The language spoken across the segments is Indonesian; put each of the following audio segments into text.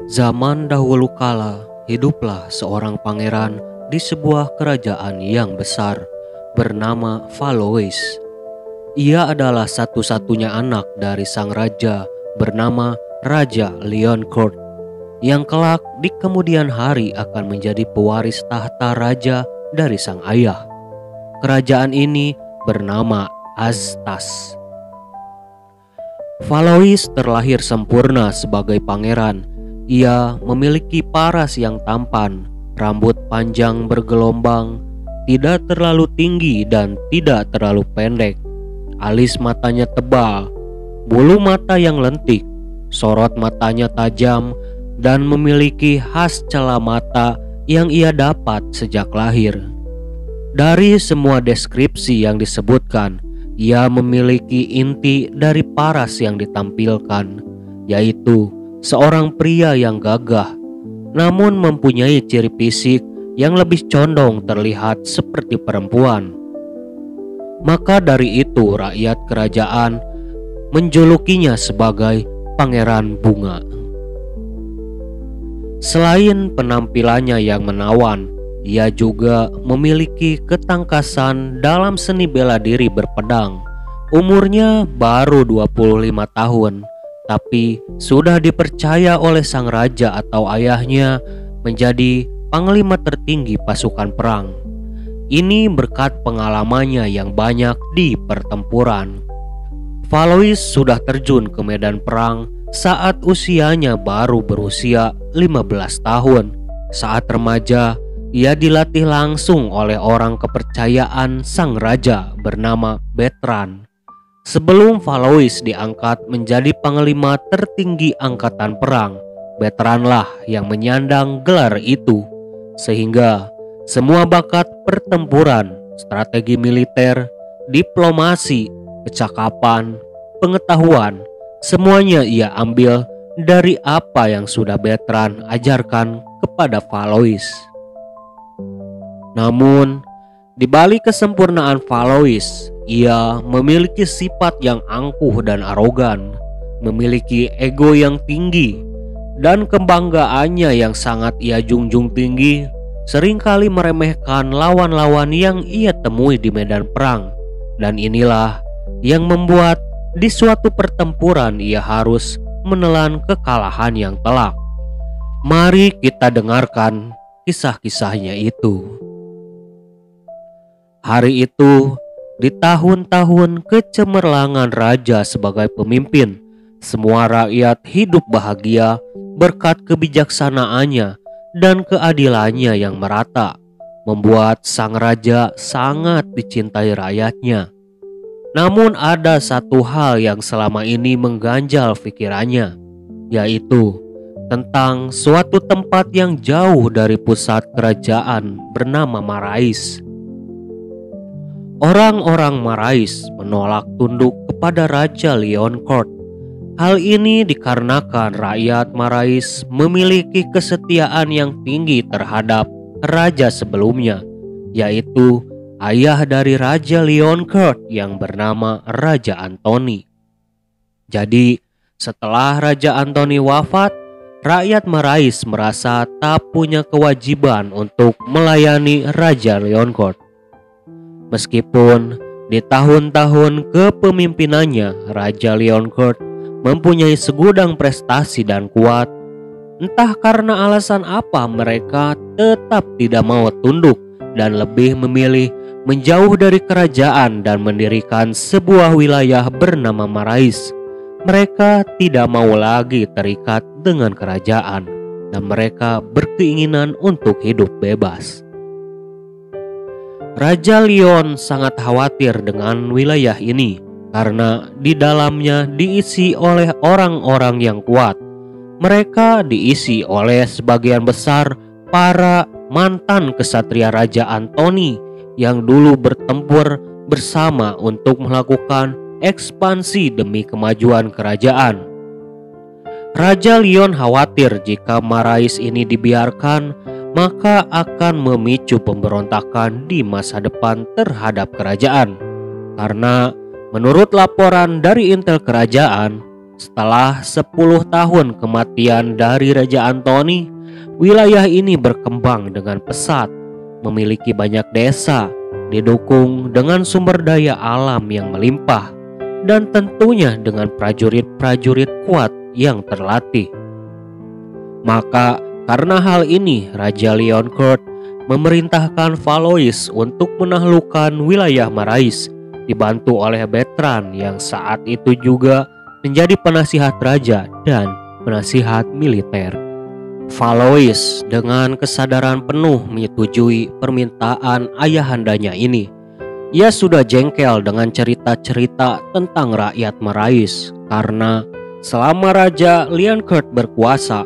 Zaman dahulu kala, hiduplah seorang pangeran di sebuah kerajaan yang besar bernama Valois. Ia adalah satu-satunya anak dari sang raja bernama Raja Leoncourt, yang kelak di kemudian hari akan menjadi pewaris tahta raja dari sang ayah. Kerajaan ini bernama Aztas. Valois terlahir sempurna sebagai pangeran. Ia memiliki paras yang tampan, rambut panjang bergelombang, tidak terlalu tinggi dan tidak terlalu pendek. Alis matanya tebal, bulu mata yang lentik, sorot matanya tajam, dan memiliki khas celah mata yang ia dapat sejak lahir. Dari semua deskripsi yang disebutkan, ia memiliki inti dari paras yang ditampilkan, yaitu seorang pria yang gagah, namun mempunyai ciri fisik yang lebih condong terlihat seperti perempuan. Maka dari itu rakyat kerajaan menjulukinya sebagai Pangeran Bunga. Selain penampilannya yang menawan, ia juga memiliki ketangkasan dalam seni bela diri berpedang. Umurnya baru 25 tahun, tapi sudah dipercaya oleh sang raja atau ayahnya menjadi panglima tertinggi pasukan perang. Ini berkat pengalamannya yang banyak di pertempuran. Valois sudah terjun ke medan perang saat usianya baru berusia 15 tahun. Saat remaja, ia dilatih langsung oleh orang kepercayaan sang raja bernama Bertrand. Sebelum Valois diangkat menjadi panglima tertinggi angkatan perang, Bertrandlah yang menyandang gelar itu, sehingga semua bakat pertempuran, strategi militer, diplomasi, kecakapan, pengetahuan, semuanya ia ambil dari apa yang sudah Bertrand ajarkan kepada Valois. Namun, di balik kesempurnaan Valois, ia memiliki sifat yang angkuh dan arogan, memiliki ego yang tinggi, dan kebanggaannya yang sangat ia junjung tinggi seringkali meremehkan lawan-lawan yang ia temui di medan perang. Dan inilah yang membuat di suatu pertempuran ia harus menelan kekalahan yang telak. Mari kita dengarkan kisah-kisahnya itu. Hari itu, di tahun-tahun kecemerlangan raja sebagai pemimpin, semua rakyat hidup bahagia berkat kebijaksanaannya dan keadilannya yang merata, membuat sang raja sangat dicintai rakyatnya. Namun ada satu hal yang selama ini mengganjal pikirannya, yaitu tentang suatu tempat yang jauh dari pusat kerajaan bernama Marais. Orang-orang Marais menolak tunduk kepada Raja Leoncourt. Hal ini dikarenakan rakyat Marais memiliki kesetiaan yang tinggi terhadap raja sebelumnya, yaitu ayah dari Raja Leoncourt yang bernama Raja Antoni. Jadi, setelah Raja Antoni wafat, rakyat Marais merasa tak punya kewajiban untuk melayani Raja Leoncourt. Meskipun di tahun-tahun kepemimpinannya, Raja Leoncourt mempunyai segudang prestasi dan kuat, entah karena alasan apa mereka tetap tidak mau tunduk dan lebih memilih menjauh dari kerajaan dan mendirikan sebuah wilayah bernama Marais. Mereka tidak mau lagi terikat dengan kerajaan dan mereka berkeinginan untuk hidup bebas. Raja Leon sangat khawatir dengan wilayah ini karena di dalamnya diisi oleh orang-orang yang kuat. Mereka diisi oleh sebagian besar para mantan kesatria Raja Antoni yang dulu bertempur bersama untuk melakukan ekspansi demi kemajuan kerajaan. Raja Leon khawatir jika Marais ini dibiarkan, maka akan memicu pemberontakan di masa depan terhadap kerajaan. Karena menurut laporan dari intel kerajaan, Setelah 10 tahun kematian dari Raja Antoni, wilayah ini berkembang dengan pesat, memiliki banyak desa, didukung dengan sumber daya alam yang melimpah, dan tentunya dengan prajurit-prajurit kuat yang terlatih. Maka karena hal ini, Raja Leoncourt memerintahkan Valois untuk menaklukkan wilayah Marais, dibantu oleh Bertrand yang saat itu juga menjadi penasihat raja dan penasihat militer. Valois dengan kesadaran penuh menyetujui permintaan ayahandanya ini. Ia sudah jengkel dengan cerita-cerita tentang rakyat Marais karena selama Raja Leoncourt berkuasa,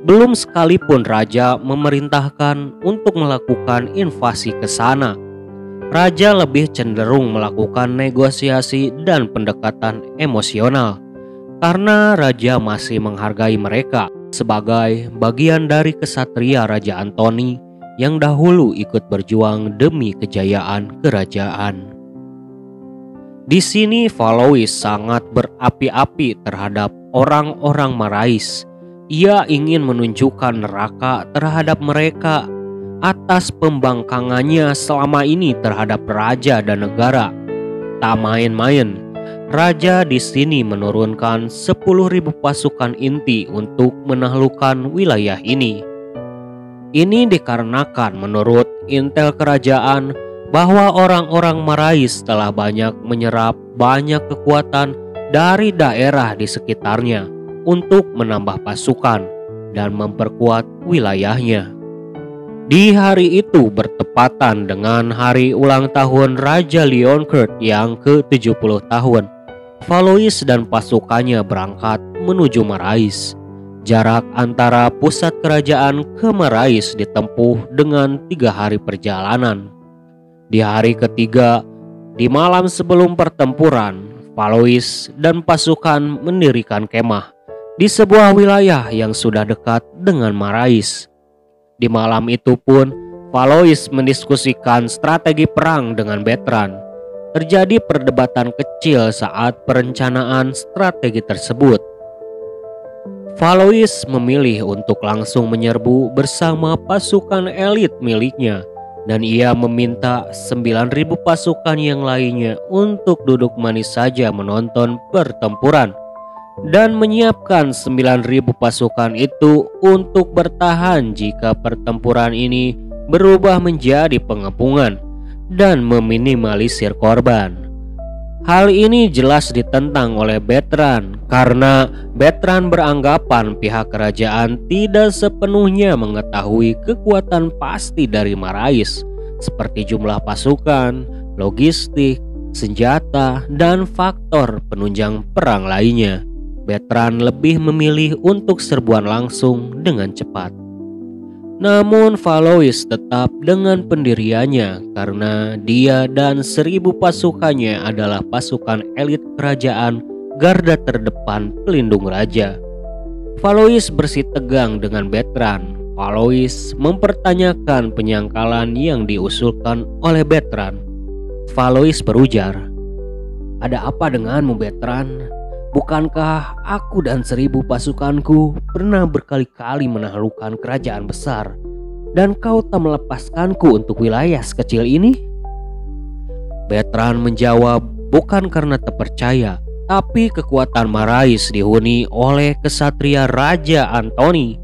belum sekalipun raja memerintahkan untuk melakukan invasi ke sana. Raja lebih cenderung melakukan negosiasi dan pendekatan emosional karena raja masih menghargai mereka sebagai bagian dari kesatria Raja Antoni yang dahulu ikut berjuang demi kejayaan kerajaan. Di sini Valois sangat berapi-api terhadap orang-orang Marais. Ia ingin menunjukkan neraka terhadap mereka atas pembangkangannya selama ini terhadap raja dan negara. Tak main-main, raja di sini menurunkan 10.000 pasukan inti untuk menaklukkan wilayah ini. Ini dikarenakan menurut intel kerajaan bahwa orang-orang Marais telah banyak menyerap banyak kekuatan dari daerah di sekitarnya untuk menambah pasukan dan memperkuat wilayahnya. Di hari itu bertepatan dengan hari ulang tahun Raja Leoncourt yang ke-70 tahun, Valois dan pasukannya berangkat menuju Marais. Jarak antara pusat kerajaan ke Marais ditempuh dengan 3 hari perjalanan. Di hari ketiga, di malam sebelum pertempuran, Valois dan pasukan mendirikan kemah di sebuah wilayah yang sudah dekat dengan Marais. Di malam itu pun, Valois mendiskusikan strategi perang dengan Bertrand. Terjadi perdebatan kecil saat perencanaan strategi tersebut. Valois memilih untuk langsung menyerbu bersama pasukan elit miliknya, dan ia meminta 9.000 pasukan yang lainnya untuk duduk manis saja menonton pertempuran dan menyiapkan 9.000 pasukan itu untuk bertahan jika pertempuran ini berubah menjadi pengepungan dan meminimalisir korban. Hal ini jelas ditentang oleh Bertrand karena Bertrand beranggapan pihak kerajaan tidak sepenuhnya mengetahui kekuatan pasti dari Marais seperti jumlah pasukan, logistik, senjata, dan faktor penunjang perang lainnya. Bertrand lebih memilih untuk serbuan langsung dengan cepat. Namun Valois tetap dengan pendiriannya karena dia dan 1.000 pasukannya adalah pasukan elit kerajaan garda terdepan pelindung raja. Valois bersitegang dengan Bertrand. Valois mempertanyakan penyangkalan yang diusulkan oleh Bertrand. Valois berujar, "Ada apa denganmu, Bertrand? Bukankah aku dan 1.000 pasukanku pernah berkali-kali menaklukkan kerajaan besar, dan kau tak melepaskanku untuk wilayah sekecil ini?" Bertrand menjawab, bukan karena tak percaya, tapi kekuatan Marais dihuni oleh kesatria Raja Antoni,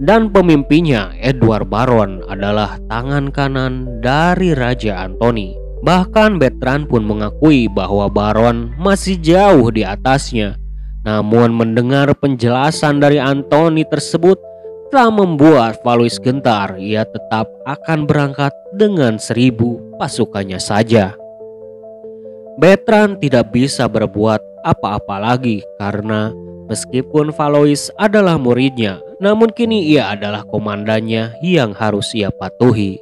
dan pemimpinnya Edward Baron adalah tangan kanan dari Raja Antoni. Bahkan Bertrand pun mengakui bahwa Baron masih jauh di atasnya. Namun mendengar penjelasan dari Antoni tersebut tak membuat Valois gentar. Ia tetap akan berangkat dengan 1.000 pasukannya saja. Bertrand tidak bisa berbuat apa-apa lagi karena meskipun Valois adalah muridnya, namun kini ia adalah komandannya yang harus ia patuhi.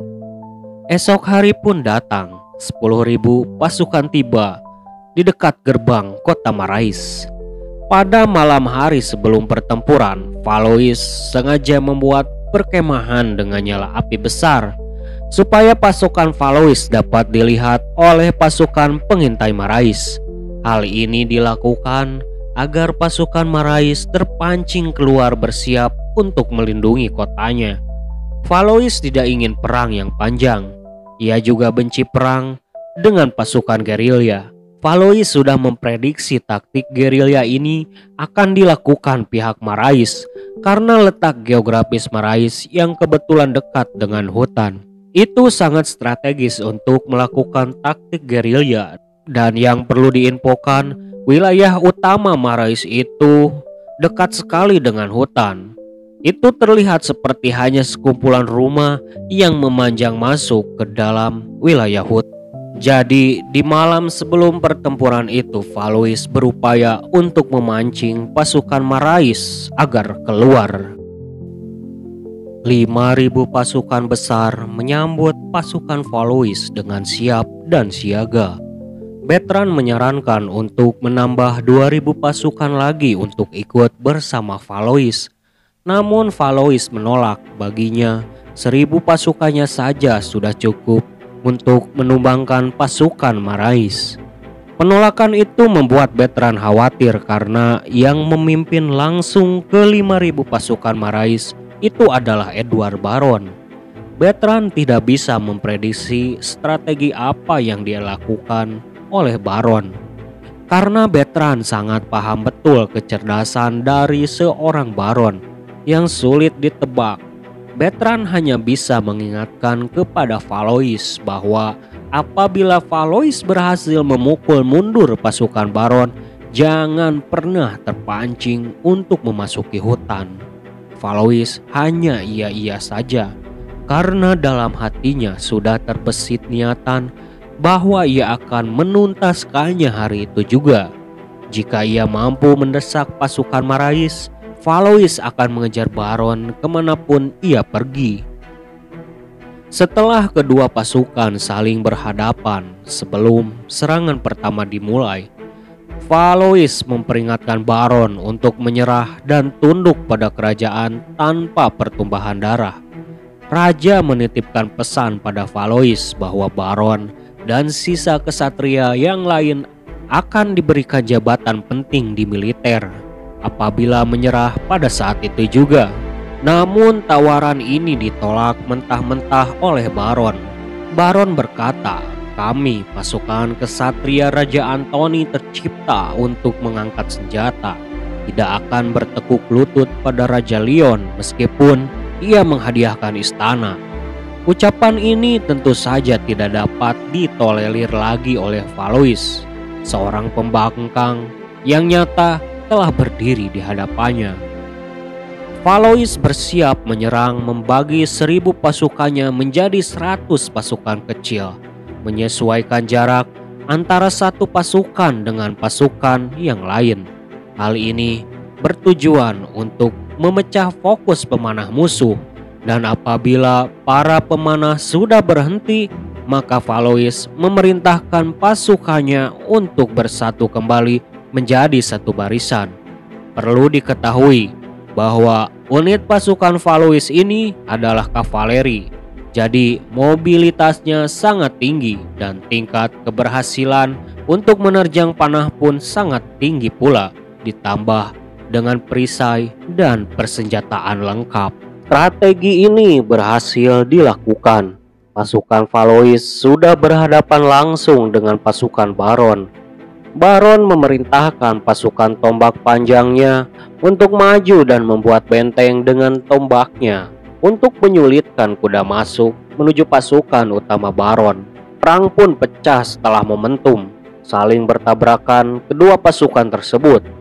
Esok hari pun datang. 10.000 pasukan tiba di dekat gerbang kota Marais. Pada malam hari sebelum pertempuran, Valois sengaja membuat perkemahan dengan nyala api besar supaya pasukan Valois dapat dilihat oleh pasukan pengintai Marais. Hal ini dilakukan agar pasukan Marais terpancing keluar bersiap untuk melindungi kotanya. Valois tidak ingin perang yang panjang. Ia juga benci perang dengan pasukan gerilya. Valois sudah memprediksi taktik gerilya ini akan dilakukan pihak Marais karena letak geografis Marais yang kebetulan dekat dengan hutan. Itu sangat strategis untuk melakukan taktik gerilya, dan yang perlu diinfokan, wilayah utama Marais itu dekat sekali dengan hutan. Itu terlihat seperti hanya sekumpulan rumah yang memanjang masuk ke dalam wilayah hutan. Jadi di malam sebelum pertempuran itu, Valois berupaya untuk memancing pasukan Marais agar keluar. 5.000 pasukan besar menyambut pasukan Valois dengan siap dan siaga. Bertrand menyarankan untuk menambah 2.000 pasukan lagi untuk ikut bersama Valois. Namun Valois menolak, baginya 1.000 pasukannya saja sudah cukup untuk menumbangkan pasukan Marais. Penolakan itu membuat Bertrand khawatir karena yang memimpin langsung ke 5.000 pasukan Marais itu adalah Edward Baron. Bertrand tidak bisa memprediksi strategi apa yang dia lakukan oleh Baron. Karena Bertrand sangat paham betul kecerdasan dari seorang Baron yang sulit ditebak. Bertrand hanya bisa mengingatkan kepada Valois bahwa apabila Valois berhasil memukul mundur pasukan Baron, jangan pernah terpancing untuk memasuki hutan. Valois hanya iya-iya saja, karena dalam hatinya sudah terbesit niatan bahwa ia akan menuntaskannya hari itu juga. Jika ia mampu mendesak pasukan Marais, Valois akan mengejar Baron kemanapun ia pergi. Setelah kedua pasukan saling berhadapan sebelum serangan pertama dimulai, Valois memperingatkan Baron untuk menyerah dan tunduk pada kerajaan tanpa pertumpahan darah. Raja menitipkan pesan pada Valois bahwa Baron dan sisa kesatria yang lain akan diberikan jabatan penting di militer apabila menyerah pada saat itu juga. Namun tawaran ini ditolak mentah-mentah oleh Baron. Baron berkata, "Kami pasukan kesatria Raja Antoni tercipta untuk mengangkat senjata, tidak akan bertekuk lutut pada Raja Leon meskipun ia menghadiahkan istana." Ucapan ini tentu saja tidak dapat ditolerir lagi oleh Valois, seorang pembangkang yang nyata telah berdiri di hadapannya. Valois bersiap menyerang, membagi 1.000 pasukannya menjadi 100 pasukan kecil, menyesuaikan jarak antara satu pasukan dengan pasukan yang lain. Hal ini bertujuan untuk memecah fokus pemanah musuh, dan apabila para pemanah sudah berhenti, maka Valois memerintahkan pasukannya untuk bersatu kembali menjadi satu barisan. Perlu diketahui bahwa unit pasukan Valois ini adalah kavaleri, jadi mobilitasnya sangat tinggi dan tingkat keberhasilan untuk menerjang panah pun sangat tinggi pula, ditambah dengan perisai dan persenjataan lengkap. Strategi ini berhasil dilakukan. Pasukan Valois sudah berhadapan langsung dengan pasukan Baron. Baron memerintahkan pasukan tombak panjangnya untuk maju dan membuat benteng dengan tombaknya untuk menyulitkan kuda masuk menuju pasukan utama Baron. Perang pun pecah setelah momentum saling bertabrakan kedua pasukan tersebut.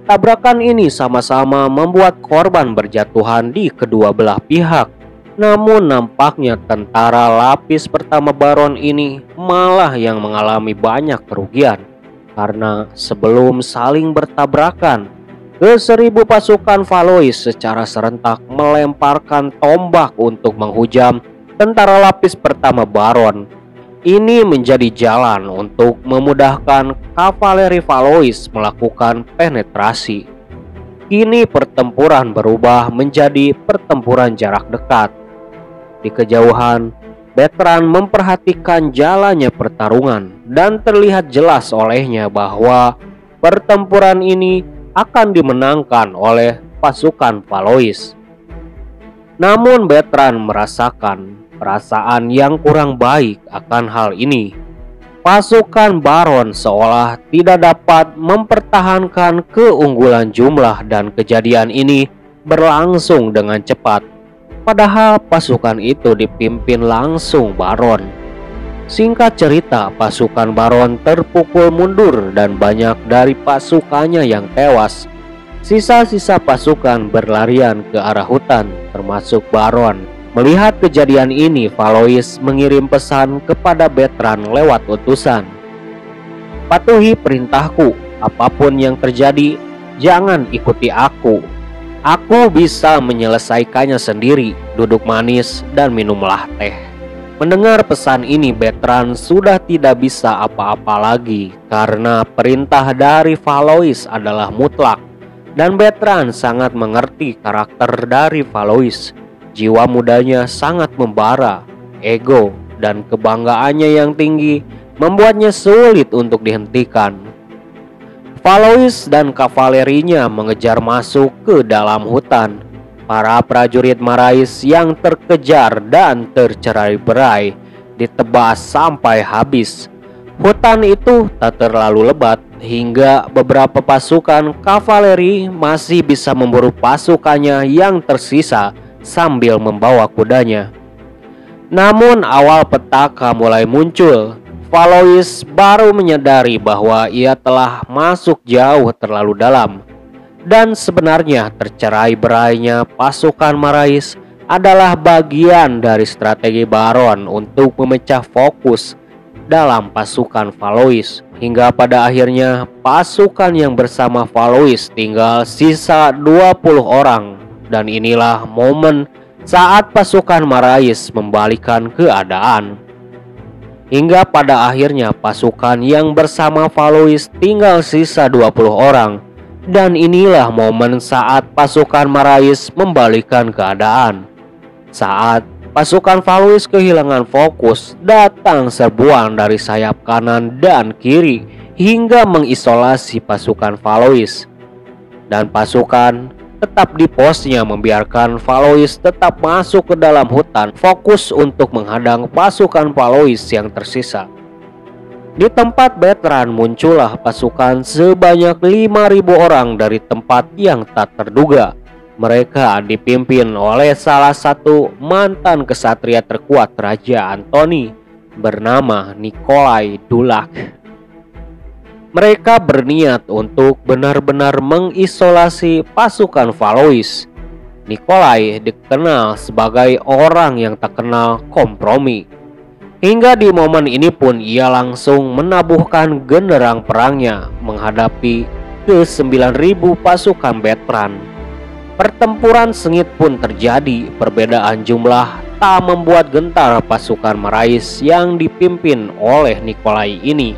Tabrakan ini sama-sama membuat korban berjatuhan di kedua belah pihak. Namun nampaknya tentara lapis pertama Baron ini malah yang mengalami banyak kerugian, karena sebelum saling bertabrakan, ke-1.000 pasukan Valois secara serentak melemparkan tombak untuk menghujam tentara lapis pertama Baron. Ini menjadi jalan untuk memudahkan kavaleri Valois melakukan penetrasi. Kini pertempuran berubah menjadi pertempuran jarak dekat. Di kejauhan, Bertrand memperhatikan jalannya pertarungan dan terlihat jelas olehnya bahwa pertempuran ini akan dimenangkan oleh pasukan Valois. Namun Bertrand merasakan perasaan yang kurang baik akan hal ini. Pasukan Baron seolah tidak dapat mempertahankan keunggulan jumlah dan kejadian ini berlangsung dengan cepat. Padahal pasukan itu dipimpin langsung Baron. Singkat cerita, pasukan Baron terpukul mundur dan banyak dari pasukannya yang tewas. Sisa-sisa pasukan berlarian ke arah hutan, termasuk Baron. Melihat kejadian ini, Valois mengirim pesan kepada Bertrand lewat utusan. "Patuhi perintahku, apapun yang terjadi, jangan ikuti aku. Aku bisa menyelesaikannya sendiri, duduk manis dan minumlah teh." Mendengar pesan ini, Bertrand sudah tidak bisa apa-apa lagi karena perintah dari Valois adalah mutlak. Dan Bertrand sangat mengerti karakter dari Valois. Jiwa mudanya sangat membara, ego dan kebanggaannya yang tinggi membuatnya sulit untuk dihentikan. Valois dan kavalerinya mengejar masuk ke dalam hutan. Para prajurit Marais yang terkejar dan tercerai-berai ditebas sampai habis. Hutan itu tak terlalu lebat hingga beberapa pasukan kavaleri masih bisa memburu pasukannya yang tersisa sambil membawa kudanya. Namun awal petaka mulai muncul. Valois baru menyadari bahwa ia telah masuk jauh terlalu dalam. Dan sebenarnya tercerai-berainya pasukan Marais adalah bagian dari strategi Baron untuk memecah fokus dalam pasukan Valois, hingga pada akhirnya pasukan yang bersama Valois tinggal sisa 20 orang. Dan inilah momen saat pasukan Marais membalikan keadaan. Hingga pada akhirnya pasukan yang bersama Valois tinggal sisa 20 orang. Dan inilah momen saat pasukan Marais membalikan keadaan. Saat pasukan Valois kehilangan fokus, datang serbuan dari sayap kanan dan kiri hingga mengisolasi pasukan Valois. Dan pasukan tetap di posnya membiarkan Valois tetap masuk ke dalam hutan, fokus untuk menghadang pasukan Valois yang tersisa. Di tempat Bertrand muncullah pasukan sebanyak 5.000 orang dari tempat yang tak terduga. Mereka dipimpin oleh salah satu mantan kesatria terkuat Raja Antoni bernama Nikolai Dulak. Mereka berniat untuk benar-benar mengisolasi pasukan Valois. Nikolai dikenal sebagai orang yang tak kenal kompromi. Hingga di momen ini pun ia langsung menabuhkan genderang perangnya menghadapi ke-9.000 pasukan Bertrand. Pertempuran sengit pun terjadi. Perbedaan jumlah tak membuat gentar pasukan Marais yang dipimpin oleh Nikolai ini.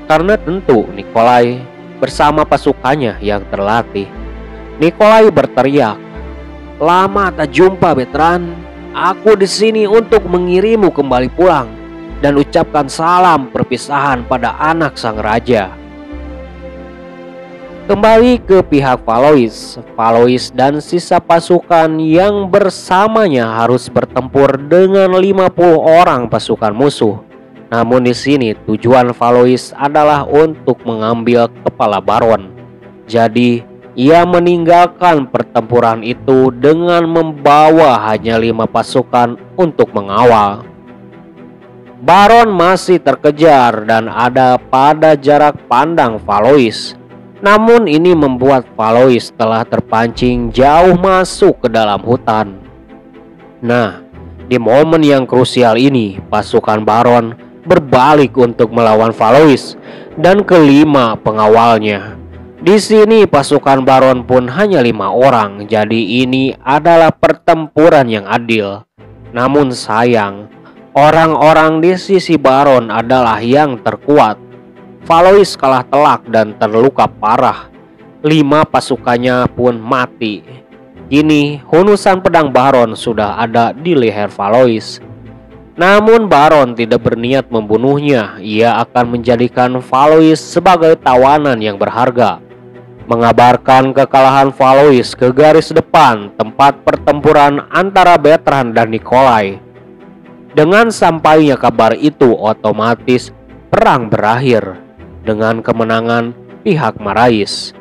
Karena tentu Nikolai bersama pasukannya yang terlatih. Nikolai berteriak, "Lama tak jumpa, Bertrand. Aku di sini untuk mengirimmu kembali pulang dan ucapkan salam perpisahan pada anak sang raja." Kembali ke pihak Valois, Valois dan sisa pasukan yang bersamanya harus bertempur dengan 50 orang pasukan musuh. Namun di sini tujuan Valois adalah untuk mengambil kepala Baron. Jadi ia meninggalkan pertempuran itu dengan membawa hanya 5 pasukan untuk mengawal. Baron masih terkejar dan ada pada jarak pandang Valois. Namun ini membuat Valois telah terpancing jauh masuk ke dalam hutan. Nah, di momen yang krusial ini pasukan Baron berbalik untuk melawan Valois dan kelima pengawalnya. Di sini pasukan Baron pun hanya 5 orang, jadi ini adalah pertempuran yang adil. Namun sayang, orang-orang di sisi Baron adalah yang terkuat. Valois kalah telak dan terluka parah. 5 pasukannya pun mati. Kini hunusan pedang Baron sudah ada di leher Valois. Namun Baron tidak berniat membunuhnya. Ia akan menjadikan Valois sebagai tawanan yang berharga, mengabarkan kekalahan Valois ke garis depan tempat pertempuran antara Bertrand dan Nikolai. Dengan sampainya kabar itu, otomatis perang berakhir dengan kemenangan pihak Marais.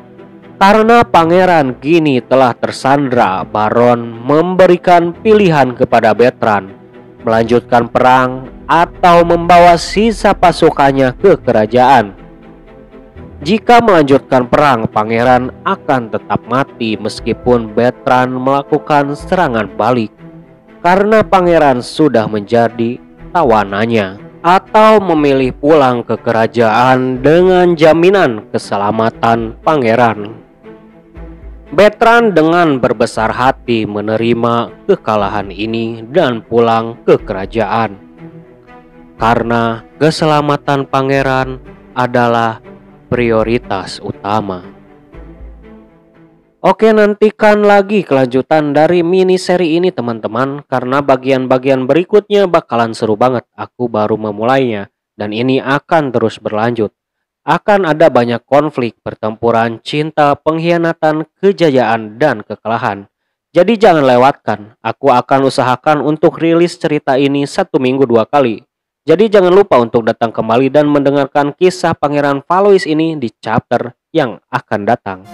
Karena pangeran kini telah tersandra, Baron memberikan pilihan kepada Bertrand melanjutkan perang atau membawa sisa pasukannya ke kerajaan. Jika melanjutkan perang, pangeran akan tetap mati meskipun Bertrand melakukan serangan balik, karena pangeran sudah menjadi tawanannya, atau memilih pulang ke kerajaan dengan jaminan keselamatan pangeran. Bertrand dengan berbesar hati menerima kekalahan ini dan pulang ke kerajaan, karena keselamatan pangeran adalah prioritas utama. Oke, nantikan lagi kelanjutan dari mini seri ini teman-teman, karena bagian-bagian berikutnya bakalan seru banget. Aku baru memulainya dan ini akan terus berlanjut. Akan ada banyak konflik, pertempuran, cinta, pengkhianatan, kejayaan, dan kekalahan. Jadi jangan lewatkan. Aku akan usahakan untuk rilis cerita ini 1 minggu 2 kali. Jadi jangan lupa untuk datang kembali dan mendengarkan kisah Pangeran Valois ini di chapter yang akan datang.